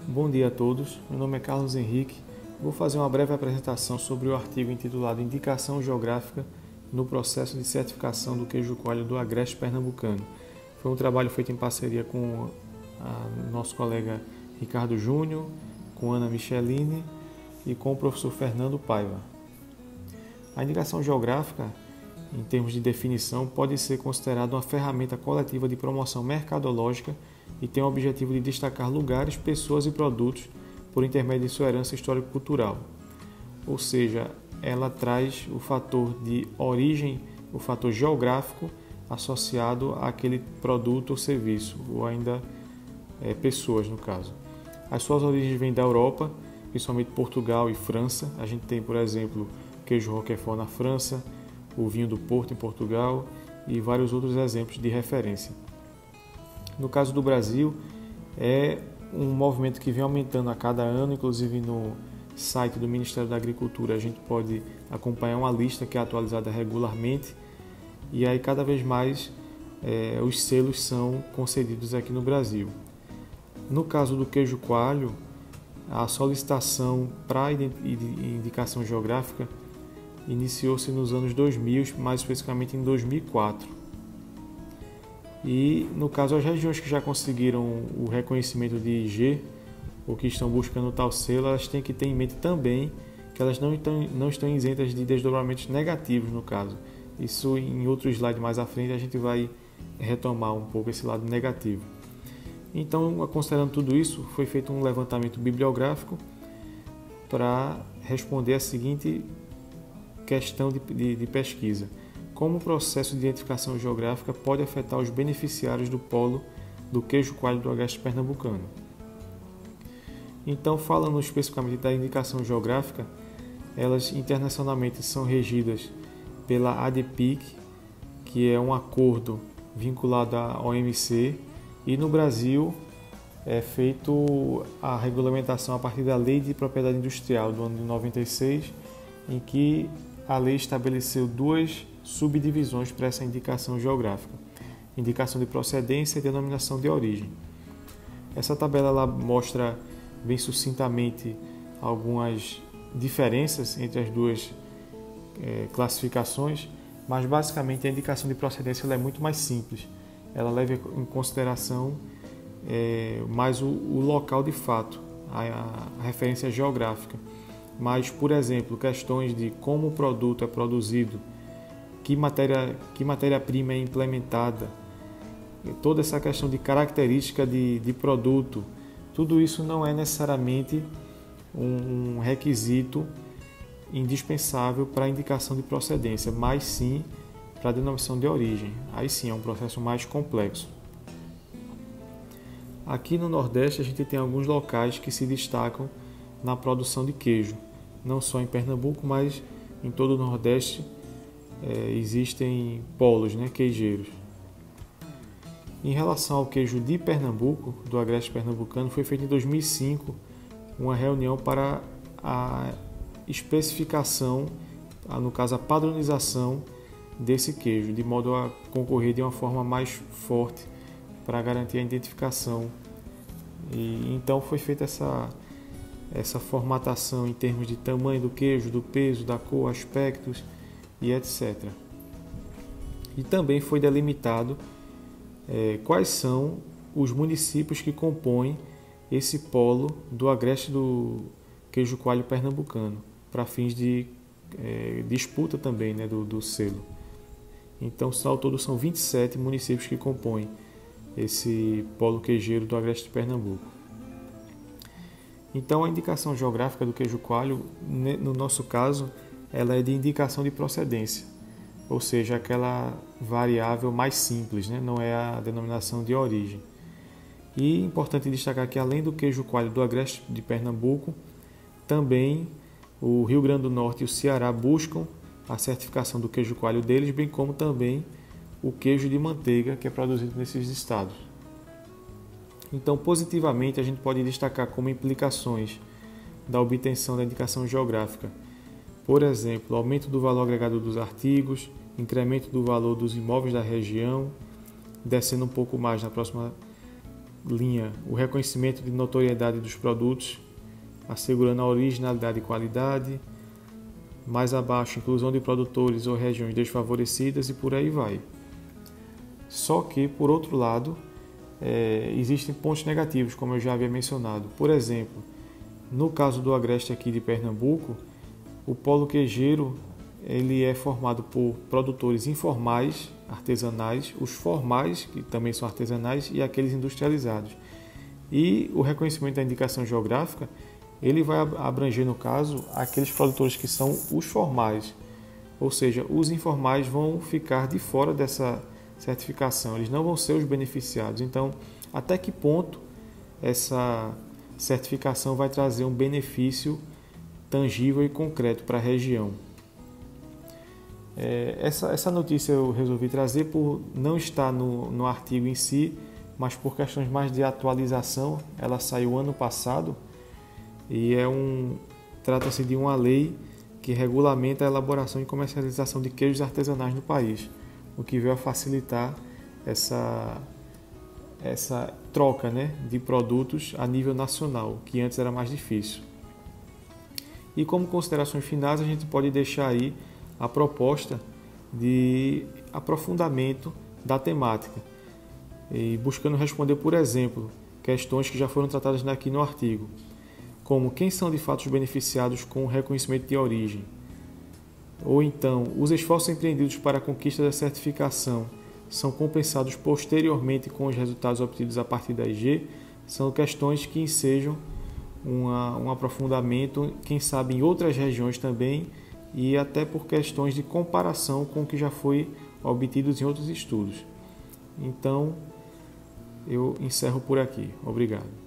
Bom dia a todos, meu nome é Carlos Henrique. Vou fazer uma breve apresentação sobre o artigo intitulado Indicação Geográfica no processo de certificação do queijo coalho do Agreste Pernambucano. Foi um trabalho feito em parceria com nosso colega Ricardo Júnior, com Ana Micheline e com o professor Fernando Paiva. A indicação geográfica, em termos de definição, pode ser considerada uma ferramenta coletiva de promoção mercadológica e tem o objetivo de destacar lugares, pessoas e produtos por intermédio de sua herança histórico-cultural. Ou seja, ela traz o fator de origem, o fator geográfico associado àquele produto ou serviço, ou ainda pessoas no caso. As suas origens vêm da Europa, principalmente Portugal e França. A gente tem, por exemplo, queijo Roquefort na França, o vinho do Porto em Portugal e vários outros exemplos de referência. No caso do Brasil, é um movimento que vem aumentando a cada ano, inclusive no site do Ministério da Agricultura a gente pode acompanhar uma lista que é atualizada regularmente e aí cada vez mais os selos são concedidos aqui no Brasil. No caso do queijo coalho, a solicitação para indicação geográfica iniciou-se nos anos 2000, mais especificamente em 2004. E, no caso, as regiões que já conseguiram o reconhecimento de IG, ou que estão buscando tal selo, elas têm que ter em mente também que elas não estão isentas de desdobramentos negativos, no caso. Isso, em outro slide mais à frente, a gente vai retomar um pouco esse lado negativo. Então, considerando tudo isso, foi feito um levantamento bibliográfico para responder a seguinte questão de pesquisa. Como o processo de identificação geográfica pode afetar os beneficiários do polo do queijo coalho do Agreste Pernambucano? Então, falando especificamente da indicação geográfica, elas internacionalmente são regidas pela ADPIC, que é um acordo vinculado à OMC, e no Brasil é feito a regulamentação a partir da Lei de Propriedade Industrial do ano de 96, em que a lei estabeleceu duas subdivisões para essa indicação geográfica: indicação de procedência e denominação de origem. Essa tabela ela mostra bem sucintamente algumas diferenças entre as duas classificações, mas basicamente a indicação de procedência ela é muito mais simples. Ela leva em consideração mais o local de fato, a referência geográfica. Mas, por exemplo, questões de como o produto é produzido, que matéria-prima é implementada, toda essa questão de característica de produto, tudo isso não é necessariamente um requisito indispensável para a indicação de procedência, mas sim para a denominação de origem. Aí sim é um processo mais complexo. Aqui no Nordeste a gente tem alguns locais que se destacam na produção de queijo, não só em Pernambuco, mas em todo o Nordeste existem polos, queijeiros. Em relação ao queijo de Pernambuco, do Agreste Pernambucano, foi feita em 2005 uma reunião para a especificação, no caso a padronização desse queijo, de modo a concorrer de uma forma mais forte para garantir a identificação. E então foi feita essa formatação em termos de tamanho do queijo, do peso, da cor, aspectos e etc. E também foi delimitado quais são os municípios que compõem esse polo do Agreste do queijo coalho pernambucano, para fins de disputa também do selo. Então, ao todo, são 27 municípios que compõem esse polo queijeiro do Agreste de Pernambuco. Então, a indicação geográfica do queijo coalho, no nosso caso, ela é de indicação de procedência, ou seja, aquela variável mais simples, não é a denominação de origem. E é importante destacar que, além do queijo coalho do Agreste de Pernambuco, também o Rio Grande do Norte e o Ceará buscam a certificação do queijo coalho deles, bem como também o queijo de manteiga que é produzido nesses estados. Então, positivamente, a gente pode destacar como implicações da obtenção da indicação geográfica, por exemplo, aumento do valor agregado dos artigos, incremento do valor dos imóveis da região, descendo um pouco mais na próxima linha o reconhecimento de notoriedade dos produtos, assegurando a originalidade e qualidade. Mais abaixo, inclusão de produtores ou regiões desfavorecidas e por aí vai. Só que, por outro lado, existem pontos negativos, como eu já havia mencionado. Por exemplo, no caso do Agreste aqui de Pernambuco, o polo queijeiro ele é formado por produtores informais, artesanais, os formais, que também são artesanais, e aqueles industrializados. E o reconhecimento da indicação geográfica, ele vai abranger, no caso, aqueles produtores que são os formais, ou seja, os informais vão ficar de fora dessa certificação, eles não vão ser os beneficiados. Então, até que ponto essa certificação vai trazer um benefício tangível e concreto para a região? Essa notícia eu resolvi trazer por não estar no artigo em si, mas por questões mais de atualização. Ela saiu ano passado e trata-se de uma lei que regulamenta a elaboração e comercialização de queijos artesanais no país, o que veio a facilitar essa troca, né, de produtos a nível nacional, que antes era mais difícil. E como considerações finais, a gente pode deixar aí a proposta de aprofundamento da temática, e buscando responder, por exemplo, questões que já foram tratadas aqui no artigo, como quem são de fato os beneficiados com o reconhecimento de origem, ou então os esforços empreendidos para a conquista da certificação são compensados posteriormente com os resultados obtidos a partir da IG. São questões que ensejam um aprofundamento, quem sabe em outras regiões também, e até por questões de comparação com o que já foi obtido em outros estudos. Então, eu encerro por aqui. Obrigado.